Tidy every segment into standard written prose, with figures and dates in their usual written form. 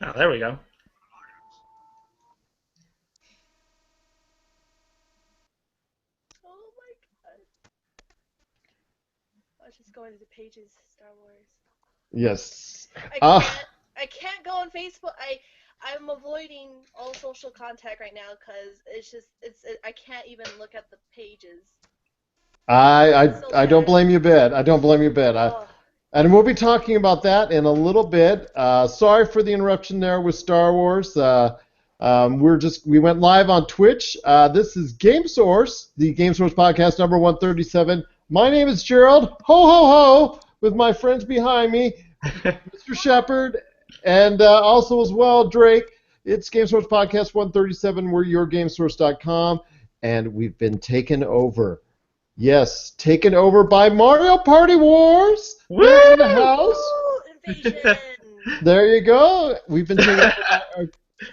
Oh, there we go. Oh my god. I was just going to the pages, Star Wars. Yes. I Ah, can't. I can't go on Facebook. I'm avoiding all social contact right now because I can't even look at the pages. It's so I don't sad. blame you a bit. I don't blame you a bit. Oh, And we'll be talking about that in a little bit. Sorry for the interruption there with Star Wars. We went live on Twitch. This is Game Source, the Game Source podcast number 137. My name is Gerald. Ho ho ho! With my friends behind me, Mr. Shepard, and also as well Drake. It's Game Source podcast 137. We're yourgamesource.com, and we've been taken over. Yes, taken over by Mario Party Wars. They're in the Woo! house. woo! Invasion. There you go. We've been taken over by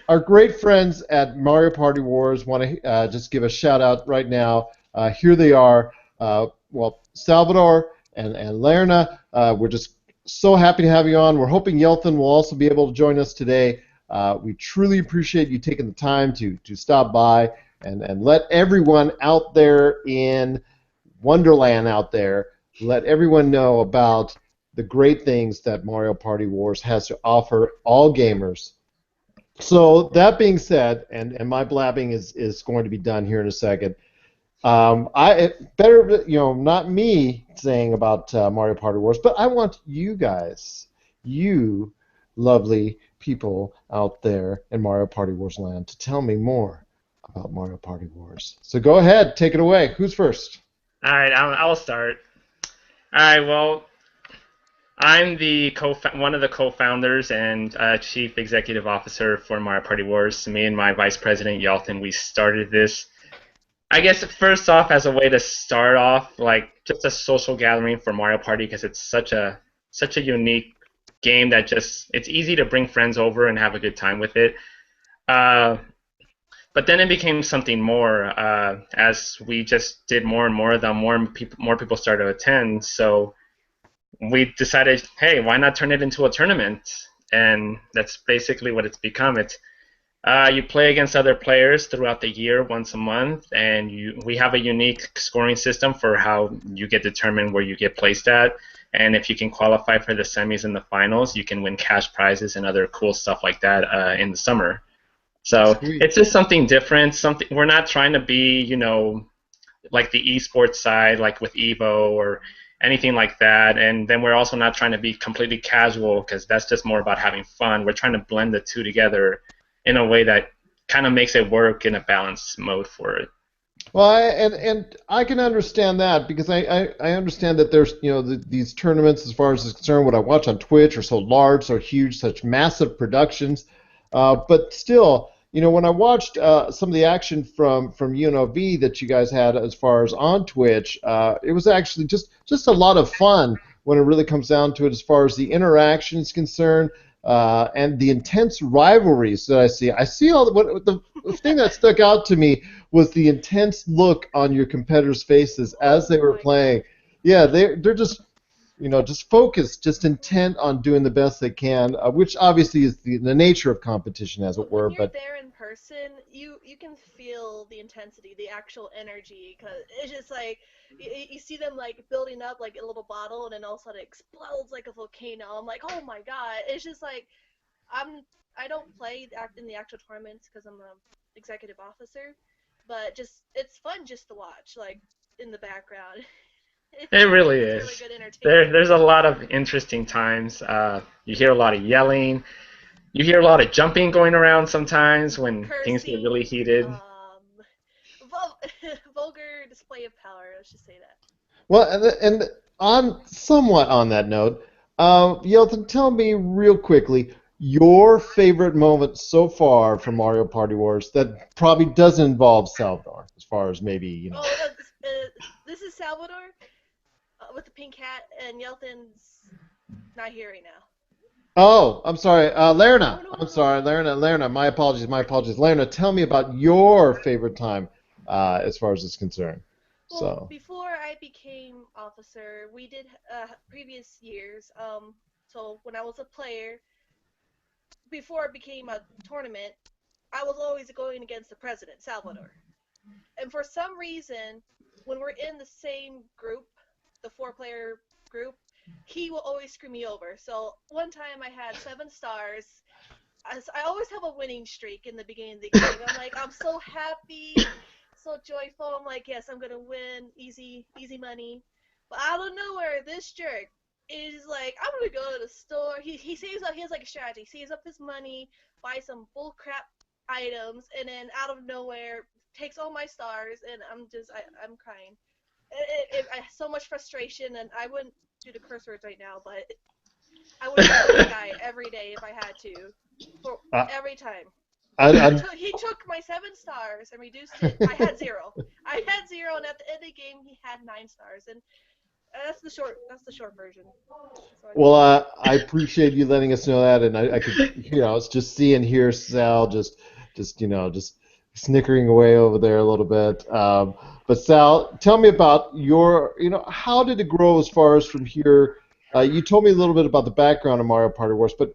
our great friends at Mario Party Wars. Want to just give a shout out right now. Here they are. Salvador and Laryna. We're just so happy to have you on. We're hoping Yetlhin will also be able to join us today. We truly appreciate you taking the time to stop by and let everyone out there in Wonderland out there, let everyone know about the great things that Mario Party Wars has to offer all gamers. So that being said, and my blabbing is going to be done here in a second. Better, not me saying about Mario Party Wars, but I want you guys, you lovely people out there in Mario Party Wars land, to tell me more about Mario Party Wars. So go ahead, take it away. Who's first? All right, I'll start. All right, well, I'm the one of the co-founders and chief executive officer for Mario Party Wars. Me and my vice president Yalton, we started this. I guess first off, as a way to start off, like just a social gathering for Mario Party, because it's such a unique game that just it's easy to bring friends over and have a good time with it. Uh, but then it became something more as we just did more and more. The more people started to attend, so we decided, hey, why not turn it into a tournament? And that's basically what it's become. You play against other players throughout the year once a month, and we have a unique scoring system for how you get determined where you get placed at. And if you can qualify for the semis and the finals, you can win cash prizes and other cool stuff like that in the summer. So Sweet. it's just something different. Something we're not trying to be, like the esports side, like with Evo or anything like that. And then we're also not trying to be completely casual because that's just more about having fun. We're trying to blend the two together in a way that kind of makes it work in a balanced mode for it. Well, and I can understand that because I understand that there's these tournaments as far as is concerned. What I watch on Twitch are so large, so huge, such massive productions. But still, when I watched some of the action from UNLV that you guys had as far as on Twitch, it was actually just a lot of fun when it really comes down to it as far as the interaction is concerned. And the intense rivalries that I see. I see all the thing that stuck out to me was the intense look on your competitors' faces as they oh were my playing. god. Yeah, they're just focused, just intent on doing the best they can, which obviously is the nature of competition, as it But when were. you're But there in person, you can feel the intensity, the actual energy, because it's just like you see them like building up like a little bottle, and then all of a sudden it explodes like a volcano. I'm like, oh my god! It's just like I'm I don't play in the actual tournaments because I'm a executive officer, but just it's fun just to watch like in the background. It really It's really is. good entertainment. There's a lot of interesting times. You hear a lot of yelling. You hear a lot of jumping going around sometimes when things get really Cursing, heated. vul- vulgar display of power. Let's just say that. well, and on somewhat on that note, Yelton, tell me real quickly your favorite moment so far from Mario Party Wars that probably doesn't involve Salvador, as far as maybe Oh, this is Salvador with the pink hat, and Yelthin's not here right now. Oh, I'm sorry, No, Laryna. no, I'm no, no. sorry, Laryna. My apologies, my apologies. Laryna, tell me about your favorite time as far as it's concerned. Well, So, before I became officer, we did previous years. So when I was a player, before it became a tournament, I was always going against the president, Salvador. And for some reason, when we're in the same group, the 4-player group, he will always screw me over. So one time I had 7 stars. I always have a winning streak in the beginning of the game. I'm like, I'm so happy, so joyful. I'm like, yes, I'm gonna win, easy money. But out of nowhere, this jerk is like, I'm gonna go to the store. He saves up. He has like a strategy. Saves up his money, buys some bull crap items, and then out of nowhere takes all my stars, and I'm crying. I so much frustration, and I wouldn't do the curse words right now, but I would kill this guy every day if I had to. For Uh, every time. I, He took my 7 stars and reduced it. I had 0. I had 0, and at the end of the game, he had 9 stars, and that's the short version. So well, I appreciate you letting us know that, and I could, it's just see and hear Sal just snickering away over there a little bit. But Sal, tell me about how did it grow as far as from here? You told me a little bit about the background of Mario Party Wars, but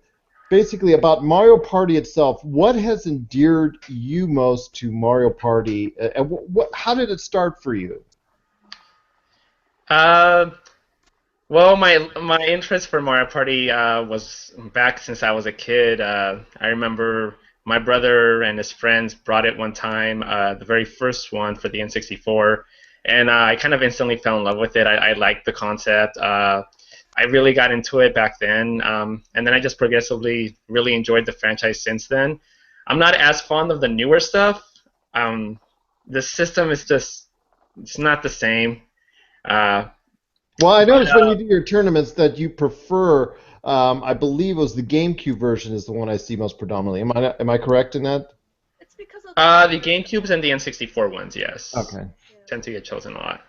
basically about Mario Party itself. What has endeared you most to Mario Party, and how did it start for you? Uh, well, my interest for Mario Party was back since I was a kid. I remember my brother and his friends brought it one time, the very first one for the N64, and I kind of instantly fell in love with it. I liked the concept. I really got into it back then, and then I just progressively really enjoyed the franchise since then. I'm not as fond of the newer stuff. Um, the system is just it's not the same. Uh, Well, I but noticed when you do your tournaments that you prefer, I believe it was the GameCube version is the one I see most predominantly. Am I correct in that? it's because of the the colors and GameCubes and the N64 ones, yes, Okay. yeah. tend to get chosen a lot.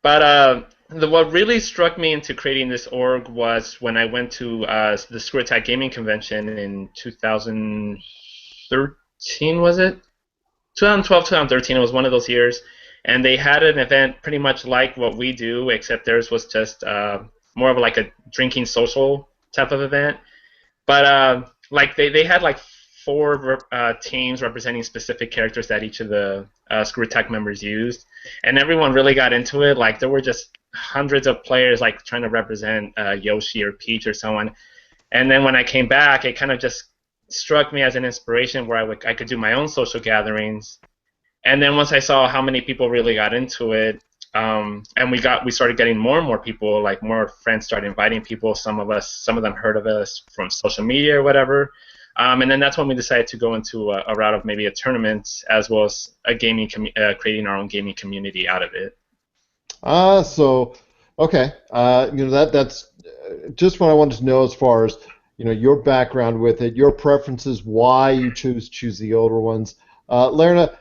But what really struck me into creating this org was when I went to the Screw Attack Gaming Convention in 2013, was it? 2012, 2013, it was one of those years. And they had an event pretty much like what we do, except theirs was just more of like a drinking social type of event. But like they had like 4 teams representing specific characters that each of the Screw Attack members used, and everyone really got into it. Like there were just hundreds of players like trying to represent Yoshi or Peach or someone. And then when I came back, it kind of just struck me as an inspiration where I could do my own social gatherings. And then once I saw how many people really got into it, and we started getting more and more people, like more friends started inviting people. Some of them heard of us from social media or whatever. And then that's when we decided to go into a route of maybe a tournament as well as creating our own gaming community out of it. So okay. That's just what I wanted to know as far as your background with it, your preferences, why you choose the older ones. Laryna,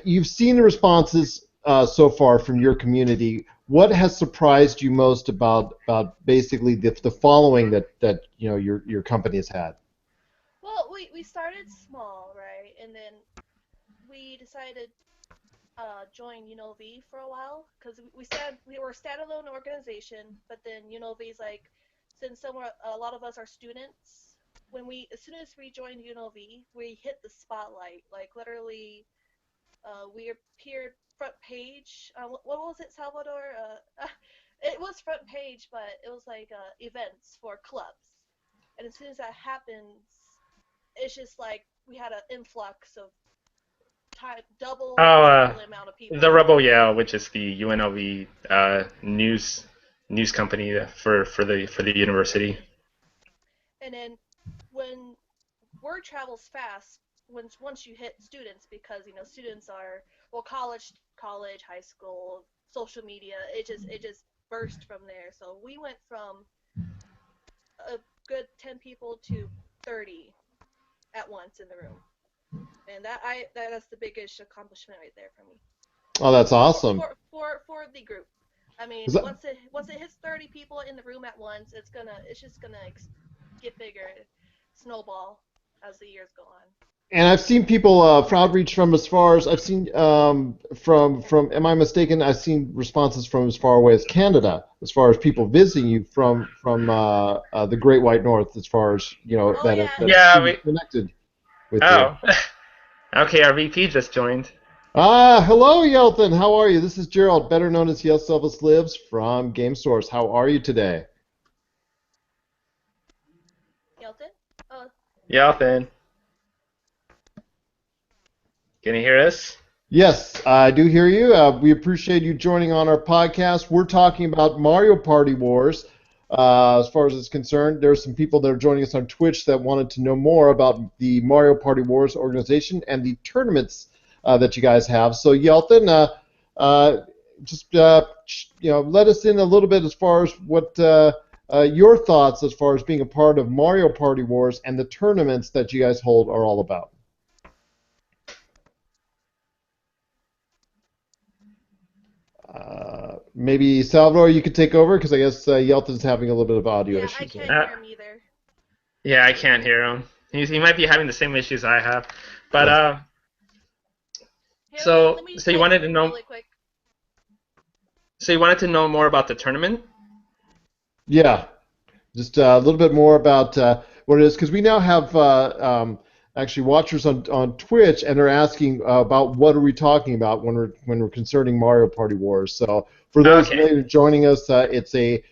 you've seen the responses so far from your community. What has surprised you most about basically the following that your company has had? Well, we started small, right? And then we decided join UNLV for a while because we were a standalone organization, but then UNLV's like, since a lot of us are students, as soon as we joined UNLV, we hit the spotlight. Like literally, we appeared front page. What was it, Salvador? It was front page, but it was like events for clubs. And as soon as that happens, it's just like we had an influx of Oh, double, triple the amount of the people. Rebel Yell, which is the UNLV news company for the university. And then when word travels fast, once you hit students, because students are college, high school, social media, it just burst from there. So we went from a good 10 people to 30 at once in the room, and that's the biggest accomplishment right there for me. Oh, that's for awesome. for for the group. I Is mean, that, once it hits 30 people in the room at once, it's just gonna get bigger, snowball as the years go on. And I've seen people outreach from as far as I've seen from. Am I mistaken? I've seen responses from as far away as Canada, as far as people visiting you from the Great White North, as far as Oh that have yeah, Yeah, connected with you. oh. Okay, our VP just joined. Hello, Yetlhin. How are you? This is Gerald, better known as Yes Elvis Lives from Game Source. How are you today? Yelton. Oh, Yeah, then. Can you hear us? Yes, I do hear you. We appreciate you joining on our podcast. We're talking about Mario Party Wars. As far as it's concerned, there's some people that are joining us on Twitch that wanted to know more about the Mario Party Wars organization and the tournaments that you guys have. So, Yelthin, just let us in a little bit as far as what your thoughts as far as being a part of Mario Party Wars and the tournaments that you guys hold are all about. Maybe Salvador, you could take over because I guess Yelton's having a little bit of audio yeah, I issues can't there. Uh, hear him either. yeah, I can't hear him. He might be having the same issues I have. But Yes. Here, let so me so you type wanted to something know really quick. so you wanted to know more about the tournament? Yeah, just a little bit more about what it is because we now have actually watchers on Twitch and they're asking about what are we talking about when we're concerning Mario Party Wars. So for those Okay. later joining us, it's a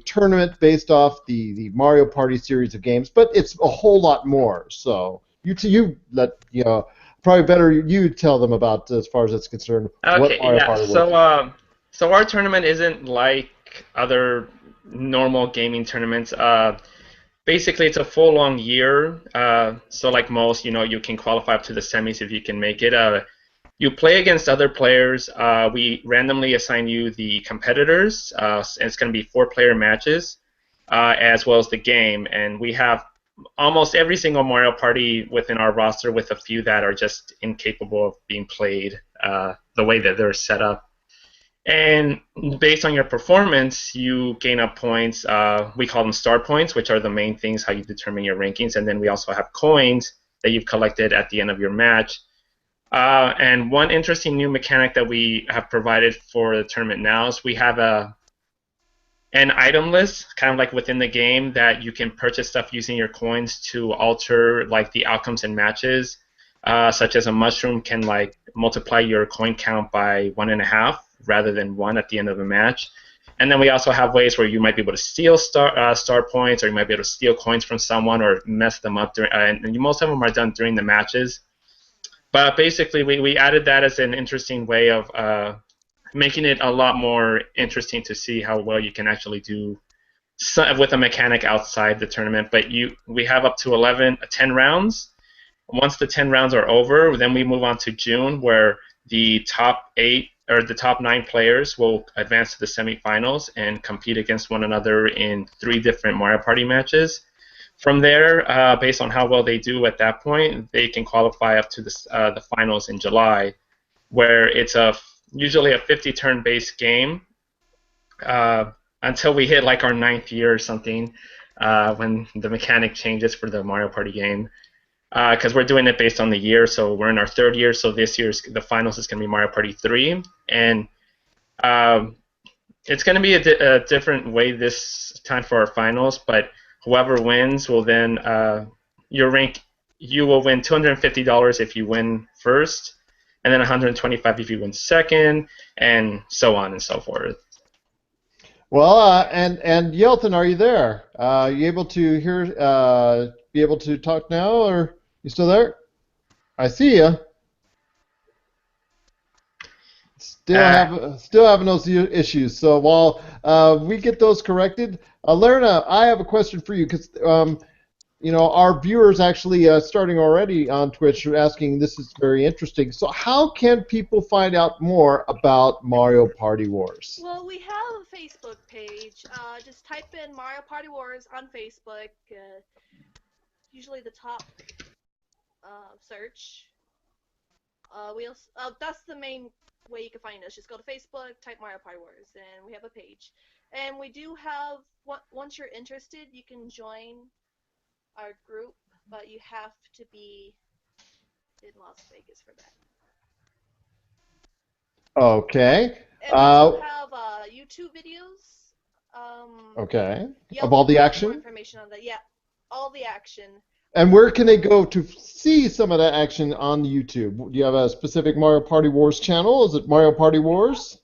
tournament based off the Mario Party series of games, but it's a whole lot more. So you let probably better you tell them about as far as it's concerned what Okay, Mario yeah. Party Wars So is. so our tournament isn't like other normal gaming tournaments. Basically, it's a full long year. So like most, you can qualify up to the semis if you can make it. You play against other players. We randomly assign you the competitors, and it's going to be four-player matches, as well as the game. And we have almost every single Mario Party within our roster, with a few that are just incapable of being played the way that they're set up. And based on your performance, you gain up points. We call them star points, which are the main things how you determine your rankings. And then we also have coins that you've collected at the end of your match. And one interesting new mechanic that we have provided for the tournament now is we have an item list, kind of like within the game, that you can purchase stuff using your coins to alter like the outcomes in matches. Such as a mushroom can like multiply your coin count by 1.5 rather than 1 at the end of a match. And then we also have ways where you might be able to steal star points, or you might be able to steal coins from someone or mess them up during. And most of them are done during the matches. But basically, we added that as an interesting way of making it a lot more interesting to see how well you can actually do with a mechanic outside the tournament. But we have up to 10 rounds. Once the 10 rounds are over, then we move on to June, where the top 8 or the top 9 players will advance to the semifinals and compete against one another in 3 different Mario Party matches. From there, based on how well they do at that point, they can qualify up to the finals in July, where it's usually a 50-turn based game uh, until we hit like our 9th year or something, when the mechanic changes for the Mario Party game. Because we're doing it based on the year, so we're in our 3rd year. So this year's the finals is going to be Mario Party 3, and um, it's going to be a different way this time for our finals. But whoever wins will then your rank. You will win $250 if you win first, and then 125 if you win second, and so on and so forth. Well, and Yelton, are you there? You able to hear? Be able to talk now, or you still there? I see you. Uh, Still having those issues. So while we get those corrected, Laryna, I have a question for you because our viewers actually starting already on Twitch are asking. This is very interesting. So how can people find out more about Mario Party Wars? Well, we have a Facebook page. Just type in Mario Party Wars on Facebook. Usually the top search. That's the main way you can find us. Just go to Facebook, type Mario Party Wars, and we have a page. And we do have, once you're interested, you can join our group, but you have to be in Las Vegas for that. Okay. And we also have YouTube videos. Okay. Of Yetlhin all the will have more action? information on that. Yeah, all the action. And where can they go to see some of that action on YouTube? Do you have a specific Mario Party Wars channel? Is it Mario Party Wars?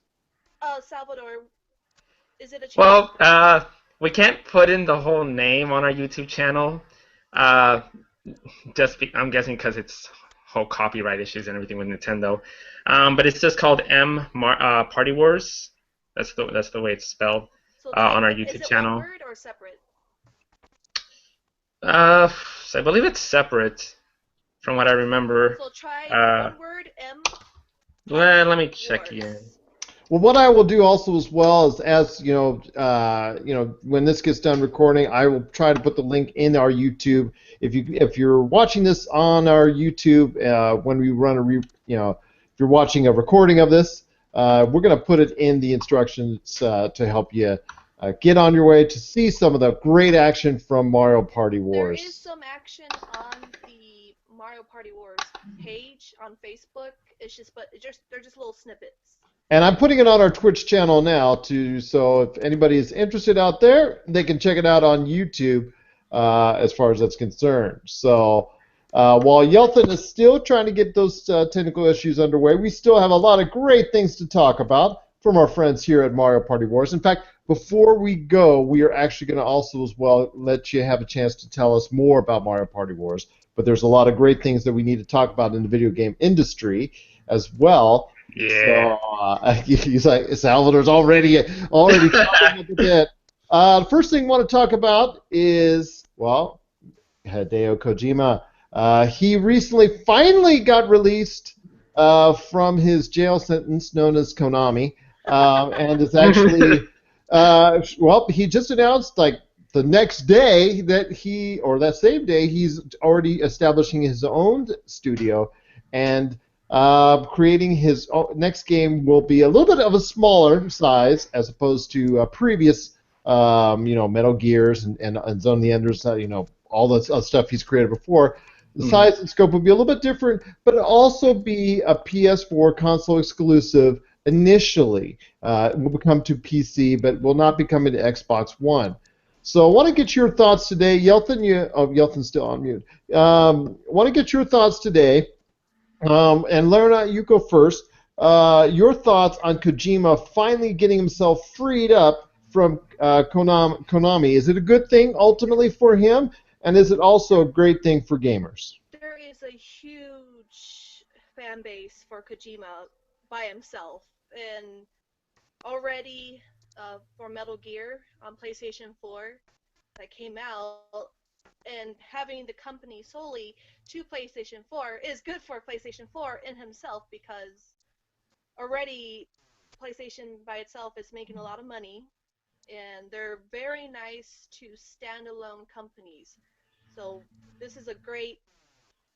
Salvador, is it a channel? Well, we can't put in the whole name on our YouTube channel. Uh, I'm guessing because it's whole copyright issues and everything with Nintendo. But it's just called Party Wars. That's the way it's spelled So on our is YouTube it channel. one word or separate? So I believe it's separate, from what I remember. So try one word, M. Let me check Wars. again. Well, what I will do also as well is, as when this gets done recording, I will try to put the link in our YouTube. If you're watching this on our YouTube, when we run if you're watching a recording of this, we're going to put it in the instructions to help you get on your way to see some of the great action from Mario Party Wars. There is some action on the Mario Party Wars page on Facebook. They're just little snippets. And I'm putting it on our Twitch channel now, so if anybody is interested out there, they can check it out on YouTube as far as that's concerned. So while Yetlhin is still trying to get those technical issues underway, we still have a lot of great things to talk about from our friends here at Mario Party Wars. In fact, before we go, we are actually going to also as well let you have a chance to tell us more about Mario Party Wars. But there's a lot of great things that we need to talk about in the video game industry as well. Yeah. So he's like, Salvador's already talking a bit. The first thing I want to talk about is, well, Hideo Kojima. He recently finally got released from his jail sentence known as Konami, and is actually, he just announced like the next day that same day, he's already establishing his own studio, and creating his next game will be a little bit of a smaller size as opposed to previous, Metal Gears and Zone of the Enders, all the stuff he's created before. The size and scope will be a little bit different, but it'll also be a PS4 console exclusive initially. It will become to PC, but will not be coming to Xbox One. So I want to get your thoughts today. Yetlhin, Yelthin's still on mute. Want to get your thoughts today. And Laryna, you go first. Your thoughts on Kojima finally getting himself freed up from Konami. Is it a good thing ultimately for him, and is it also a great thing for gamers? There is a huge fan base for Kojima by himself, and already for Metal Gear on PlayStation 4 that came out, and having the company solely to PlayStation 4 is good for PlayStation 4 in himself, because already PlayStation by itself is making a lot of money, and they're very nice to standalone companies. So this is a great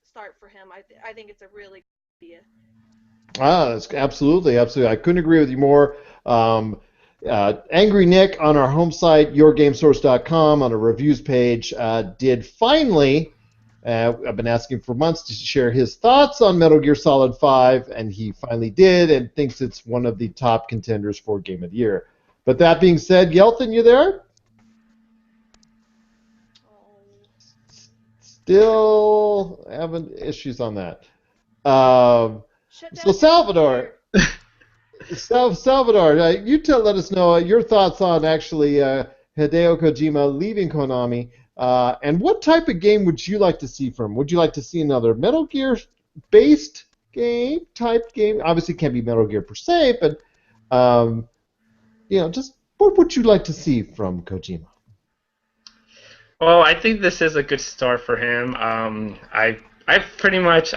start for him. I think it's a really good idea. That's absolutely. I couldn't agree with you more. Angry Nick on our home site, yourgamesource.com, on a reviews page, did finally, I've been asking for months to share his thoughts on Metal Gear Solid 5, and he finally did, and thinks it's one of the top contenders for Game of the Year. But that being said, Yetlhin, you there? Still having issues on that. So Salvador, you let us know your thoughts on actually Hideo Kojima leaving Konami, and what type of game would you like to see from him? Would you like to see another Metal Gear-based type game? Obviously, it can't be Metal Gear per se, but just what would you like to see from Kojima? Well, I think this is a good start for him. I pretty much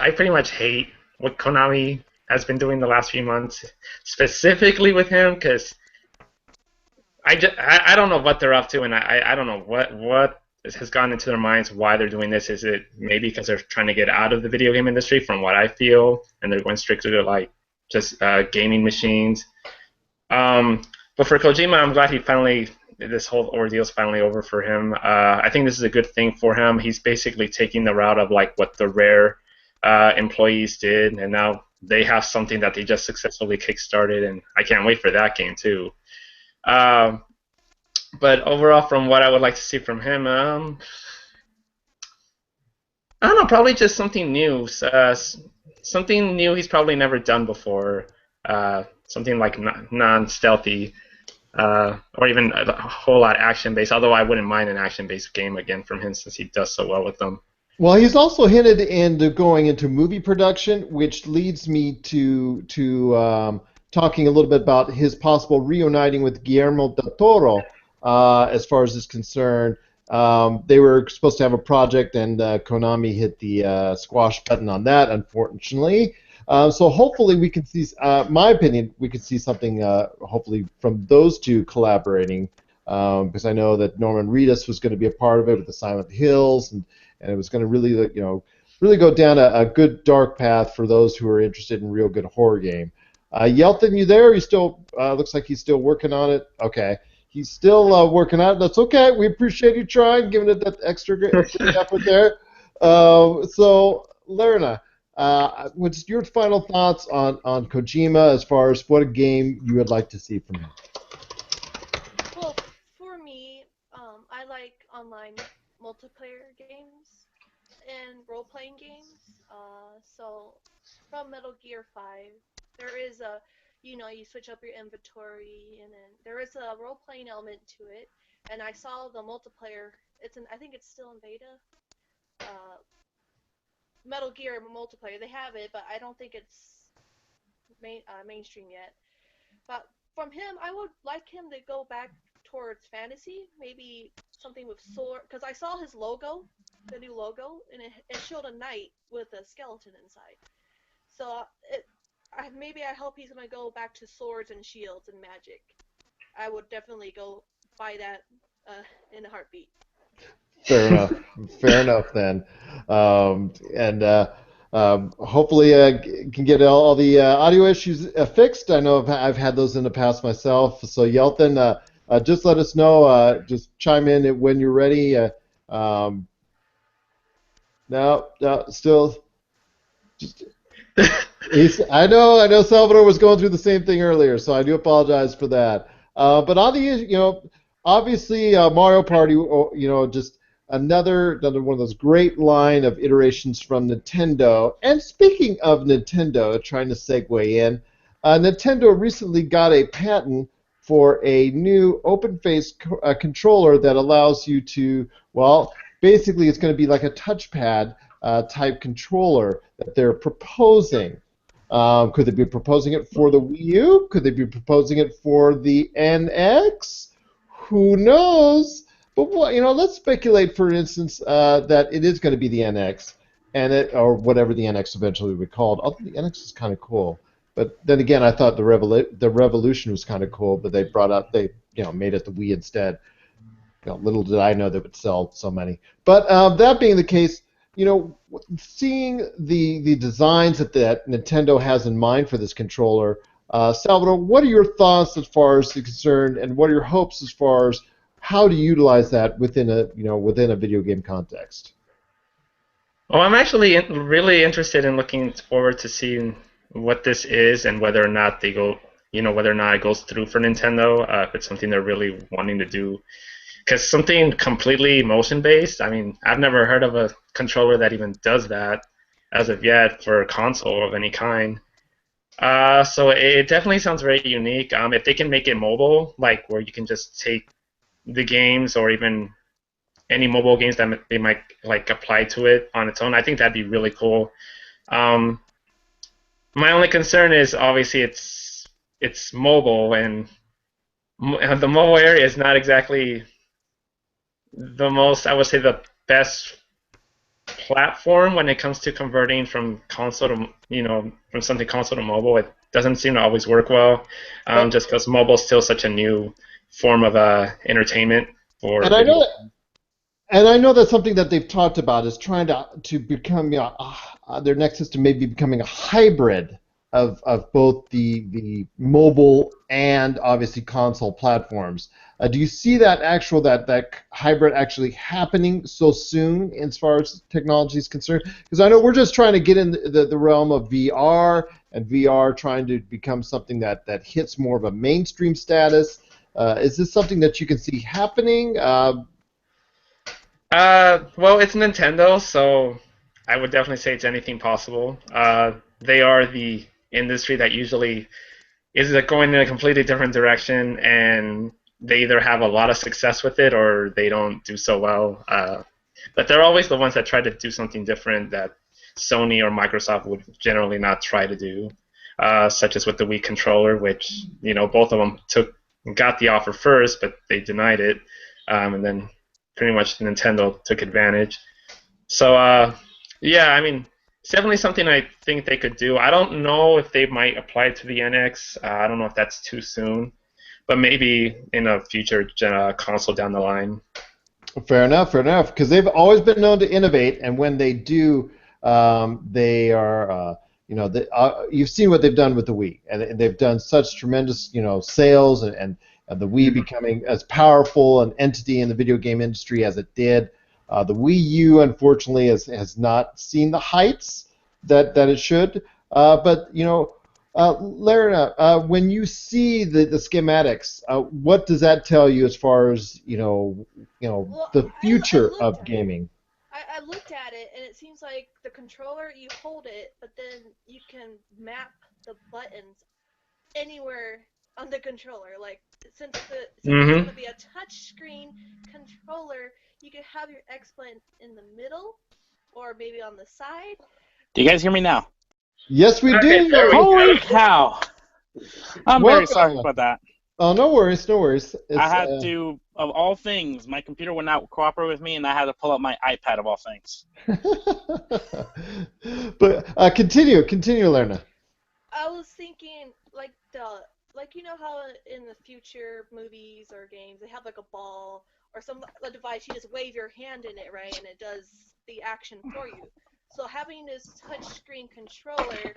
hate what Konami has been doing the last few months, specifically with him, because I don't know what they're up to, and I don't know what has gone into their minds, why they're doing this. Is it maybe because they're trying to get out of the video game industry, from what I feel, and they're going strictly to like just gaming machines? But for Kojima, I'm glad this whole ordeal is finally over for him. I think this is a good thing for him. He's basically taking the route of like what the Rare employees did, and now they have something that they just successfully kickstarted, and I can't wait for that game too. Um, but overall, from what I would like to see from him, I don't know, probably just something new. Something new he's probably never done before. Something like non-stealthy, or even a whole lot action-based. Although I wouldn't mind an action-based game again from him since he does so well with them. Well, he's also hinted into going into movie production, which leads me to talking a little bit about his possible reuniting with Guillermo del Toro. As far as is concerned, they were supposed to have a project, and Konami hit the squash button on that, unfortunately. So hopefully we can see, my opinion, we could see something hopefully from those two collaborating, because I know that Norman Reedus was going to be a part of it with the Silent Hills, and it was going to really, really go down a good dark path for those who are interested in real good horror game. Yetlhin, you there? He still looks like he's still working on it. Okay, he's still working on it. That's okay. We appreciate you trying, giving it that extra great effort there. So, Laryna, what's your final thoughts on Kojima as far as what a game you would like to see from him? Well, for me, I like online multiplayer games and role-playing games. So from Metal Gear 5, there is you switch up your inventory, and then there is a role-playing element to it. And I saw the multiplayer. I think it's still in beta. Uh, Metal Gear multiplayer, they have it, but I don't think it's mainstream yet. But from him, I would like him to go back towards fantasy, maybe something with sword. Because I saw his logo, the new logo, and it showed a knight with a skeleton inside. So maybe I hope he's gonna go back to swords and shields and magic. I would definitely go buy that in a heartbeat. Fair enough. Fair enough then. And hopefully can get all the audio issues fixed. I know I've had those in the past myself. So Yetlhin, just let us know. Just chime in when you're ready. No, still. Just, I know Salvador was going through the same thing earlier, so I do apologize for that. But on the, obviously Mario Party, just another one of those great line of iterations from Nintendo. And speaking of Nintendo, trying to segue in, Nintendo recently got a patent for a new open-face controller that allows you to, well, basically it's going to be like a touchpad type controller that they're proposing. Could they be proposing it for the Wii U? Could they be proposing it for the NX? Who knows? But let's speculate, for instance, that it is going to be the NX, or whatever the NX eventually will be called. Although the NX is kind of cool, but then again, I thought the Revolution was kind of cool, but they made it the Wii instead. Little did I know that would sell so many. But that being the case, seeing the designs that Nintendo has in mind for this controller, Salvador, what are your thoughts as far as it's concerned, and what are your hopes as far as how to utilize that within a video game context? Well, I'm actually really interested in looking forward to seeing what this is and whether or not whether or not it goes through for Nintendo. If it's something they're really wanting to do. Because something completely motion-based, I mean, I've never heard of a controller that even does that as of yet for a console of any kind. So it definitely sounds very unique. If they can make it mobile, like where you can just take the games or even any mobile games that they might like apply to it on its own, I think that'd be really cool. My only concern is obviously it's mobile, and the mobile area is not exactly the most, I would say, the best platform when it comes to converting from console to, from something console to mobile. It doesn't seem to always work well, just because mobile is still such a new form of entertainment for. And I know that's something that they've talked about is trying to become their next system maybe becoming a hybrid of both the mobile and obviously console platforms. Do you see that hybrid actually happening so soon as far as technology is concerned? Because I know we're just trying to get in the realm of VR and VR trying to become something that hits more of a mainstream status. Is this something that you can see happening? Well, it's Nintendo, so I would definitely say it's anything possible. They are the industry that usually is going in a completely different direction, and they either have a lot of success with it or they don't do so well. But they're always the ones that try to do something different that Sony or Microsoft would generally not try to do, such as with the Wii controller, which both of them got the offer first, but they denied it, and then pretty much Nintendo took advantage. So yeah, I mean, it's definitely something I think they could do. I don't know if they might apply it to the NX. I don't know if that's too soon, but maybe in a future console down the line. Fair enough, fair enough. Because they've always been known to innovate, and when they do, they are, you've seen what they've done with the Wii, and they've done such tremendous, sales, and the Wii becoming as powerful an entity in the video game industry as it did. The Wii U, unfortunately, has not seen the heights that it should. But Laryna, when you see the schematics, what does that tell you as far as Well, the I future looked of at it. gaming? I looked at it, and it seems like the controller, you hold it, but then you can map the buttons anywhere on the controller. Like since it's Mm-hmm. gonna be a touch screen controller, you can have your X button in the middle or maybe on the side. Do you guys hear me now? Yes, we Okay, there we do. go. Holy cow! I'm very sorry Welcome. about that. Oh, no worries, no worries. I It's had to, of all things, my computer would not cooperate with me, and I had to pull up my iPad of all things. but continue, Laryna. I was thinking like how in the future movies or games they have like a ball or some a device you just wave your hand in it, right, and it does the action for you. So having this touchscreen controller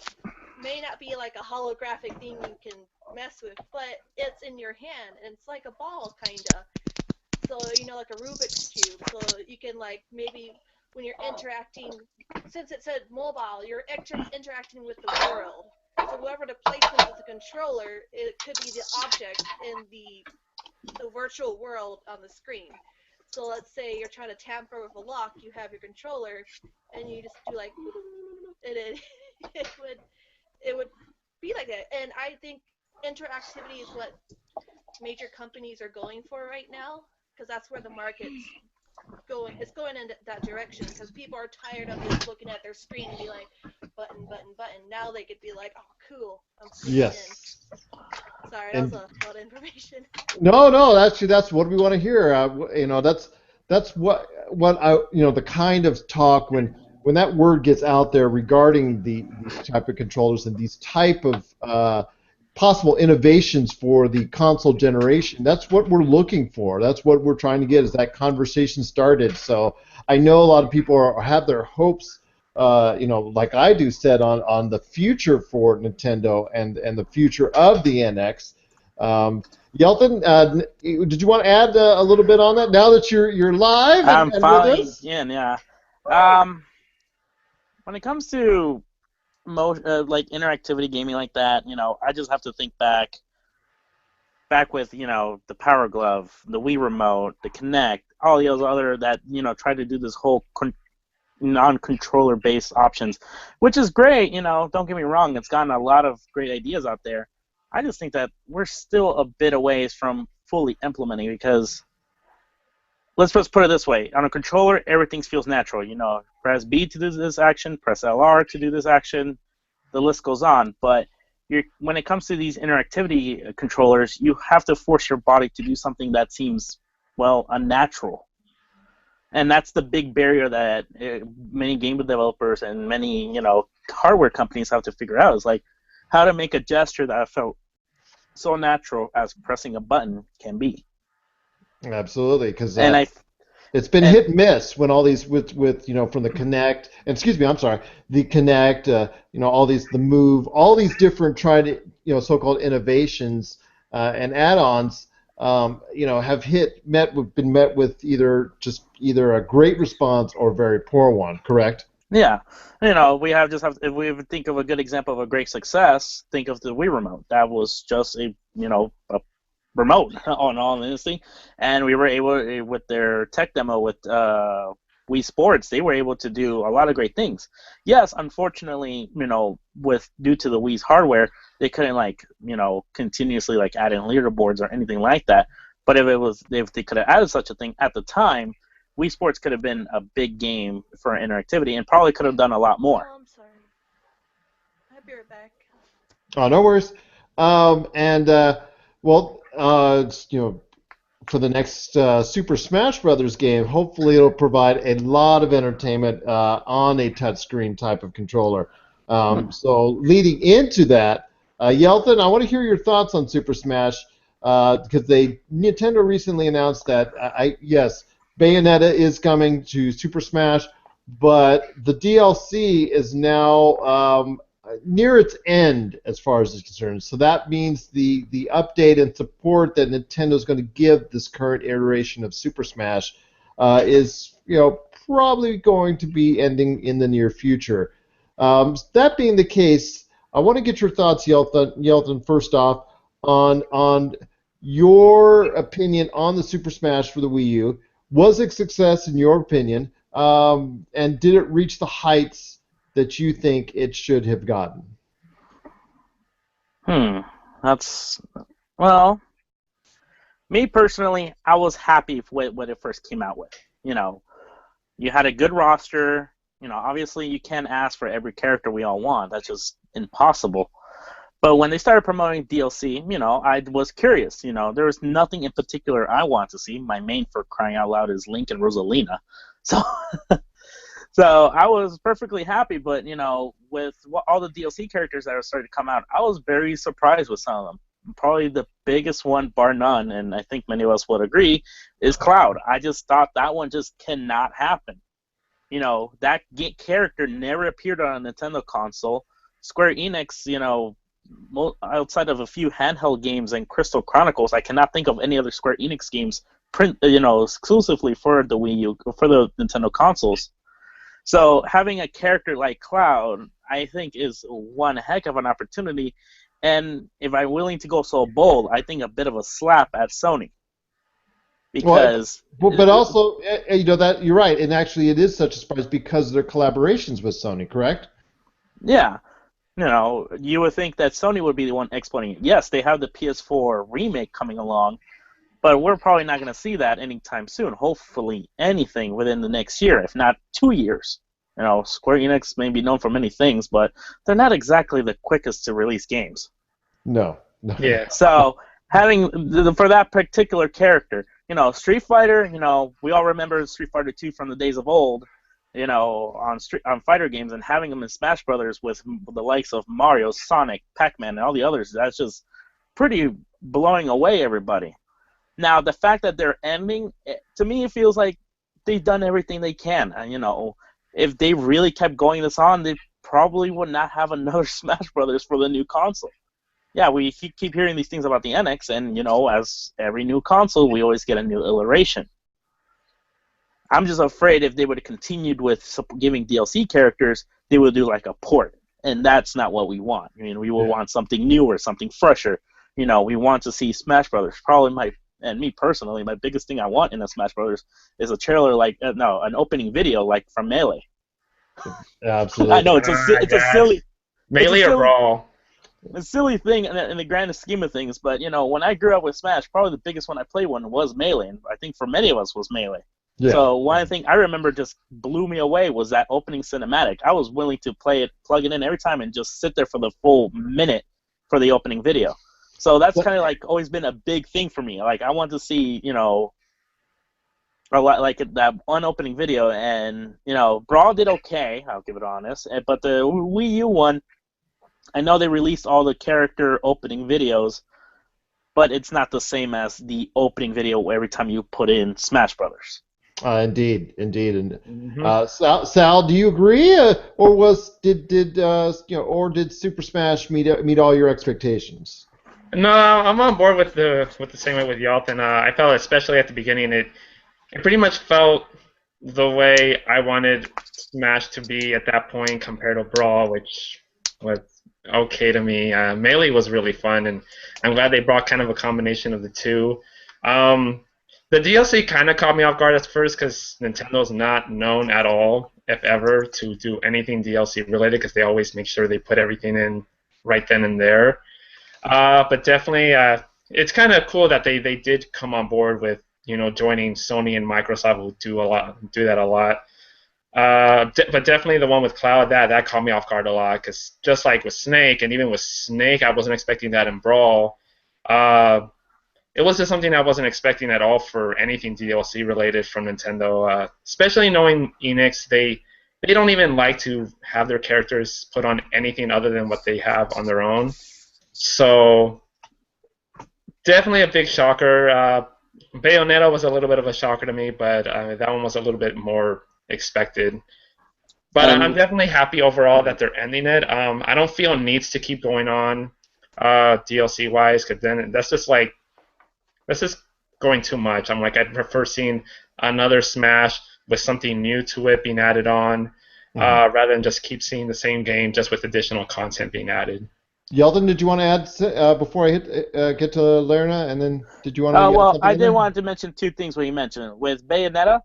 may not be like a holographic thing you can mess with, but it's in your hand and it's like a ball kinda. So like a Rubik's cube. So you can like maybe when you're interacting, since it said mobile, you're interacting with the world. So whoever the placement of the controller, it could be the object in the virtual world on the screen. So let's say you're trying to tamper with a lock, you have your controller, and you just do like, and it would it would be like that. And I think interactivity is what major companies are going for right now, because that's where the market's going. It's going in that direction because people are tired of just looking at their screen and be like, button, button, button. Now they could be like, oh, cool, I'm zooming in. Yes. Sorry, that was And a lot of information. no, that's what we want to hear. That's what the kind of talk when that word gets out there regarding these type of controllers and these type of possible innovations for the console generation. That's what we're looking for. That's what we're trying to get, is that conversation started. So I know a lot of people have their hopes, like I do, set on the future for Nintendo and the future of the NX. Yetlhin, did you want to add a little bit on that now that you're live I'm and with finally us? in, yeah. Um, when it comes to like interactivity gaming like that, I just have to think back with the Power Glove, the Wii Remote, the Kinect, all those other that try to do this whole non-controller based options, which is great. Don't get me wrong, it's gotten a lot of great ideas out there. I just think that we're still a bit away from fully implementing, because let's just put it this way: on a controller, everything feels natural. Press B to do this action, press LR to do this action. The list goes on. But when it comes to these interactivity controllers, you have to force your body to do something that seems, well, unnatural. And that's the big barrier that many game developers and many, hardware companies have to figure out, is like how to make a gesture that felt so natural as pressing a button can be. Absolutely, because And It's been hit and miss when all these with from the Kinect, and excuse me, I'm sorry, the Kinect, all these the Move, all these different so-called innovations and add-ons, have been met with either a great response or a very poor one. Correct? Yeah, if we think of a good example of a great success, think of the Wii remote. That was just a remote on all honesty, and we were able with their tech demo with Wii Sports, they were able to do a lot of great things. Yes, unfortunately, due to the Wii's hardware, they couldn't continuously add in leaderboards or anything like that. But if they could have added such a thing at the time, Wii Sports could have been a big game for interactivity and probably could have done a lot more. Oh, I'm sorry. I'll be right back. Oh, no worries. For the next Super Smash Brothers game, hopefully it'll provide a lot of entertainment on a touchscreen type of controller. So leading into that, Yetlhin, I want to hear your thoughts on Super Smash because Nintendo recently announced that yes, Bayonetta is coming to Super Smash, but the DLC is now near its end as far as it's concerned. So that means the update and support that Nintendo's going to give this current iteration of Super Smash is probably going to be ending in the near future. That being the case, I want to get your thoughts, Yetlhin, first off, on your opinion on the Super Smash for the Wii U. Was it a success in your opinion? And did it reach the heights that you think it should have gotten? Me personally, I was happy with what it first came out with. You had a good roster. Obviously you can't ask for every character we all want. That's just impossible. But when they started promoting DLC, I was curious. There was nothing in particular I want to see. My main, for crying out loud, is Link and Rosalina. So So I was perfectly happy, but with all the DLC characters that are starting to come out, I was very surprised with some of them. Probably the biggest one, bar none, and I think many of us would agree, is Cloud. I just thought that one just cannot happen. That character never appeared on a Nintendo console. Square Enix, outside of a few handheld games and Crystal Chronicles, I cannot think of any other Square Enix games exclusively for the Wii U, for the Nintendo consoles. So having a character like Cloud, I think, is one heck of an opportunity. And if I'm willing to go so bold, I think a bit of a slap at Sony. Because, but also, that you're right, and actually, it is such a surprise because of their collaborations with Sony, correct? Yeah, you would think that Sony would be the one exploiting it. Yes, they have the PS4 remake coming along, but we're probably not going to see that anytime soon. Hopefully, anything within the next year, if not 2 years. Square Enix may be known for many things, but they're not exactly the quickest to release games. No. Yeah. So having for that particular character, Street Fighter, we all remember Street Fighter 2 from the days of old, on fighter games, and having them in Smash Brothers with the likes of Mario, Sonic, Pac-Man, and all the others, that's just pretty blowing away everybody. Now, the fact that they're ending, to me, it feels like they've done everything they can. And, if they really kept going this on, they probably would not have another Smash Brothers for the new console. Yeah, we keep hearing these things about the NX, and, as every new console, we always get a new iteration. I'm just afraid if they would have continued with giving DLC characters, they would do like a port, and that's not what we want. We will want something newer, something fresher. We want to see Smash Brothers. Probably and me personally, my biggest thing I want in a Smash Brothers is a trailer an opening video like from Melee. Absolutely. I know it's a silly Melee or Brawl. A silly thing in the grand scheme of things, but when I grew up with Smash, probably the biggest one I played was Melee, and I think for many of us was Melee. Yeah. So one thing I remember just blew me away was that opening cinematic. I was willing to play it, plug it in every time, and just sit there for the full minute for the opening video. So that's kind of always been a big thing for me. I want to see, a lot like that one opening video, and Brawl did okay. I'll give it honest, but the Wii U one, I know they released all the character opening videos, but it's not the same as the opening video every time you put in Smash Brothers. Indeed, indeed. And Hmm. Sal, do you agree, or did Super Smash meet all your expectations? No, I'm on board with the same way with Yetlhin. I felt, especially at the beginning, it pretty much felt the way I wanted Smash to be at that point compared to Brawl, which was okay to me. Melee was really fun, and I'm glad they brought kind of a combination of the two. Um, the DLC kind of caught me off guard at first because Nintendo's not known at all, if ever, to do anything DLC related because they always make sure they put everything in right then and there. But definitely, it's kind of cool that they did come on board with joining Sony and Microsoft, who do that a lot. But definitely the one with Cloud that caught me off guard a lot because just like with Snake, and even with Snake, I wasn't expecting that in Brawl. Uh, it was just something I wasn't expecting at all for anything DLC related from Nintendo. Especially knowing Enix, they don't even like to have their characters put on anything other than what they have on their own. So definitely a big shocker. Bayonetta was a little bit of a shocker to me, but that one was a little bit more expected. But I'm And definitely happy overall that they're ending it. I don't feel needs to keep going on DLC wise, because then that's just going too much. I'm like, I'd prefer seeing another Smash with something new to it being added on, Mhm. rather than just keep seeing the same game just with additional content being added. Yeldon, did you want to add before I get to Lerna, and then did you want to get well, something I in did there? want to mention two things when you mentioned with Bayonetta.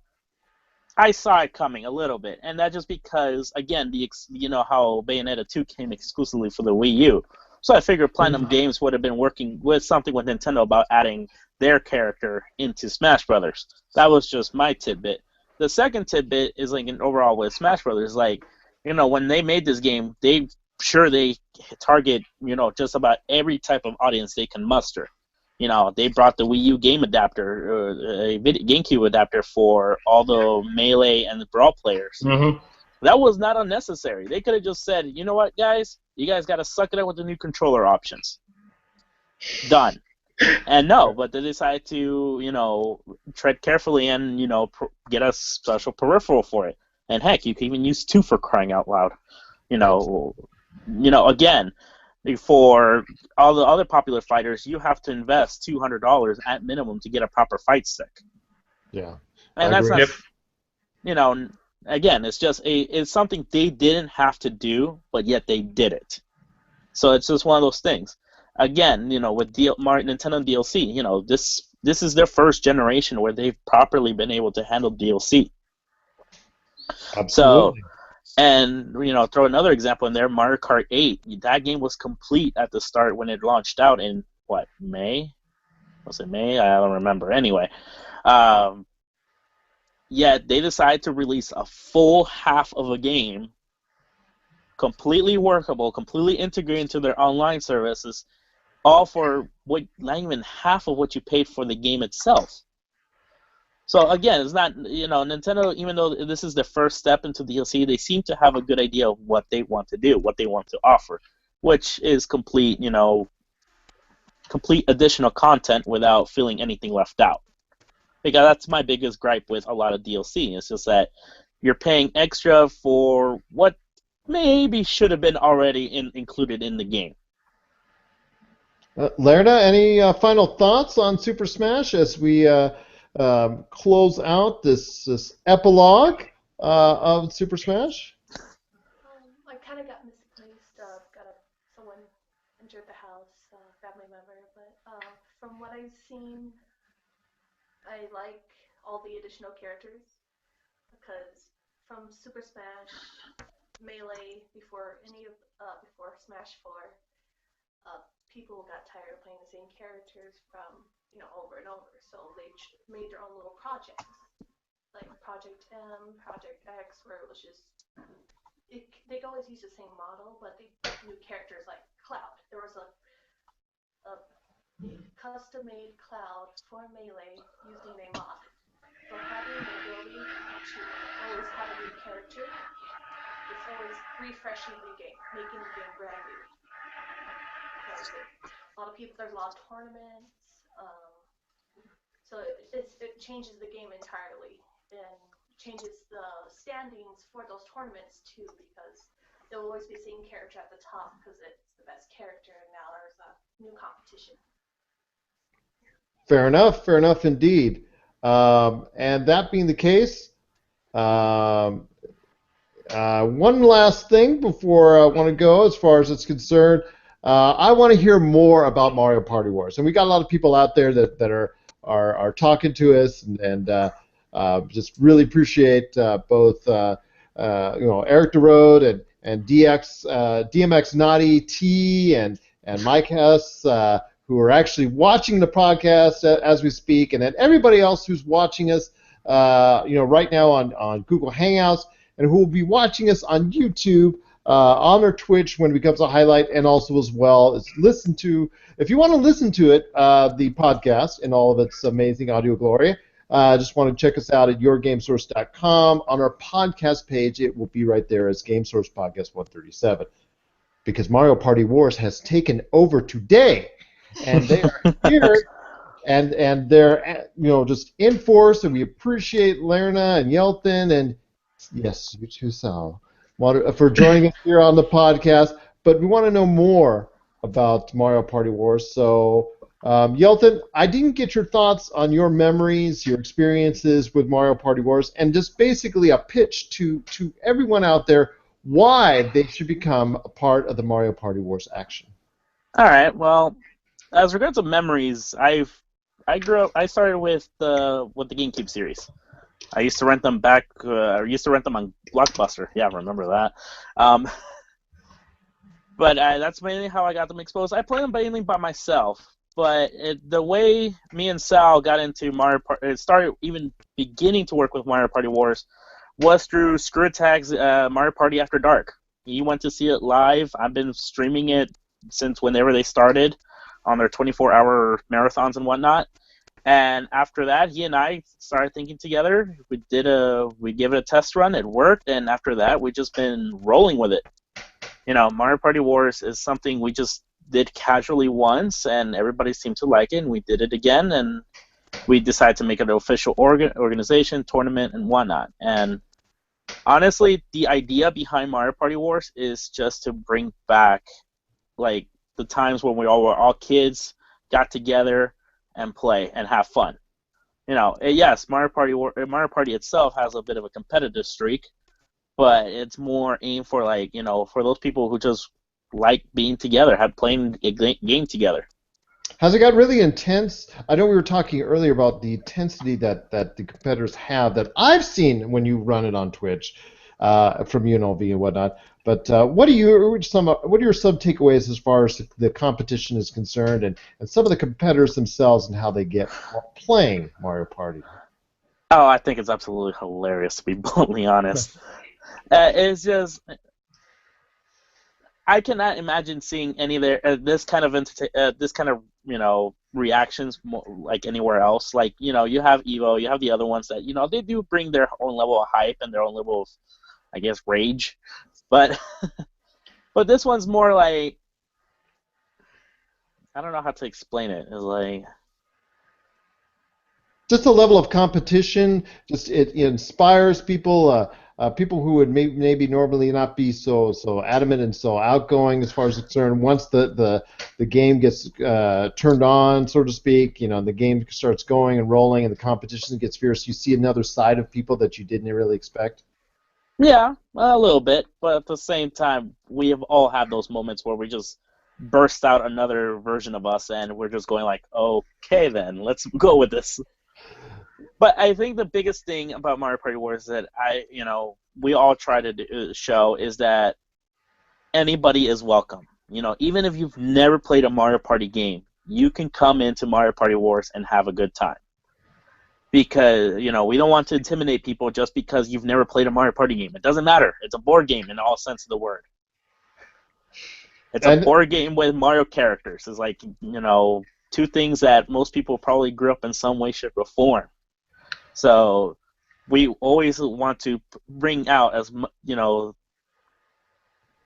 I saw it coming a little bit, and that just because, again, you know how Bayonetta 2 came exclusively for the Wii U. So I figured Platinum Mhm. Games would have been working with something with Nintendo about adding their character into Smash Brothers. That was just my tidbit. The second tidbit is like an overall with Smash Brothers, like, when they made this game, they target, just about every type of audience they can muster. They brought the Wii U game adapter, a GameCube adapter for all the Melee and the Brawl players. Hmm. That was not unnecessary. They could have just said, you know what, guys? You guys got to suck it up with the new controller options. Done. And no, but they decided to, tread carefully and, get a special peripheral for it. And heck, you can even use two for crying out loud. You know, again, for all the other popular fighters, you have to invest $200 at minimum to get a proper fight stick, Yeah, I and that's agree. not, Yep. you know, again, it's something they didn't have to do, but yet they did it. So it's just one of those things. Again, with Nintendo DLC, this is their first generation where they've properly been able to handle DLC. So Absolutely. And throw another example in there, Mario Kart 8. That game was complete at the start when it launched out in what, May? Was it May? I don't remember. Anyway, um, yet they decided to release a full half of a game, completely workable, completely integrated into their online services, all for what not even half of what you paid for the game itself. So again, it's not, Nintendo, even though this is their first step into DLC, they seem to have a good idea of what they want to do, what they want to offer, which is complete additional content without feeling anything left out. Because that's my biggest gripe with a lot of DLC. It's just that you're paying extra for what maybe should have been already included in the game. Lerna, any final thoughts on Super Smash as we close out this epilogue of Super Smash? I kind of got misplaced. Someone entered the house, family member. But from what I've seen, I like all the additional characters because from Super Smash, Melee, before Smash 4, people got tired of playing the same characters from over and over. So they made their own little projects like Project M, Project X, where it was just they always use the same model, but they new characters like Cloud. There was a custom-made Cloud for Melee using a mod. So having the ability to always have a new character, it's always refreshing the game, making the game brand new. Because a lot of people, there's a lot of tournaments, so it changes the game entirely. and changes the standings for those tournaments too, because there will always be the same character at the top because it's the best character, and now there's a new competition. Fair enough indeed. And that being the case, um, one last thing before I want to go, as far as it's concerned, I want to hear more about Mario Party Wars, and we got a lot of people out there that are talking to us, and just really appreciate both Eric DeRode and DMX Naughty T and Mike Hess, who are actually watching the podcast as we speak, and then everybody else who's watching us right now on Google Hangouts, and who will be watching us on YouTube, on our Twitch when it becomes a highlight, and also as well as if you want to listen to it, the podcast in all of its amazing audio glory, just want to check us out at yourgamesource.com. On our podcast page, it will be right there as Game Source Podcast 137. Because Mario Party Wars has taken over today, and they are here, and they're just in force, and we appreciate Laryna and Yetlhin, and yes, you too, Sal, for joining us here on the podcast. But we want to know more about Mario Party Wars. So, Yetlhin, I didn't get your thoughts on your memories, your experiences with Mario Party Wars, and just basically a pitch to everyone out there why they should become a part of the Mario Party Wars action. All right. Well, as regards to memories, I started with the GameCube series. I used to rent them back. I used to rent them on Blockbuster. Yeah, I remember that. But that's mainly how I got them exposed. I played them mainly by myself. But the way me and Sal got into Mario Party, it started even beginning to work with Mario Party Wars, was through Screwtag's Mario Party After Dark. He went to see it live. I've been streaming it since whenever they started on their 24-hour marathons and whatnot. And after that, he and I started thinking together. We gave it a test run. It worked, and after that, we've just been rolling with it. Mario Party Wars is something we just did casually once, and everybody seemed to like it, and we did it again, and we decided to make it an official organization, tournament, and whatnot. And honestly, the idea behind Mario Party Wars is just to bring back, like, the times when we all were all kids, got together, and play and have fun. Yes, Mario Party itself has a bit of a competitive streak, but it's more aimed for for those people who just like being together, playing a game together. Has it got really intense? I know we were talking earlier about the intensity that the competitors have that I've seen when you run it on Twitch, from UNLV and whatnot. But what are your some takeaways as far as the competition is concerned, and some of the competitors themselves and how they get playing Mario Party? Oh, I think it's absolutely hilarious, to be bluntly honest. It's just, I cannot imagine seeing any of this kind of reactions like anywhere else. Like, you have Evo, you have the other ones that they do bring their own level of hype and their own level of, I guess, rage. But but this one's more like, I don't know how to explain it. It's like just a level of competition. Just it inspires people. People who would maybe normally not be so adamant and so outgoing as far as it's concerned. Once the game gets turned on, so to speak, the game starts going and rolling, and the competition gets fierce. You see another side of people that you didn't really expect. Yeah, a little bit, but at the same time, we have all had those moments where we just burst out another version of us, and we're just going like, okay, then let's go with this. But I think the biggest thing about Mario Party Wars that we all try to show is that anybody is welcome. Even if you've never played a Mario Party game, you can come into Mario Party Wars and have a good time. Because, we don't want to intimidate people just because you've never played a Mario Party game. It doesn't matter. It's a board game in all sense of the word. It's a board game with Mario characters. It's like, two things that most people probably grew up in some way, shape, or form. So we always want to bring out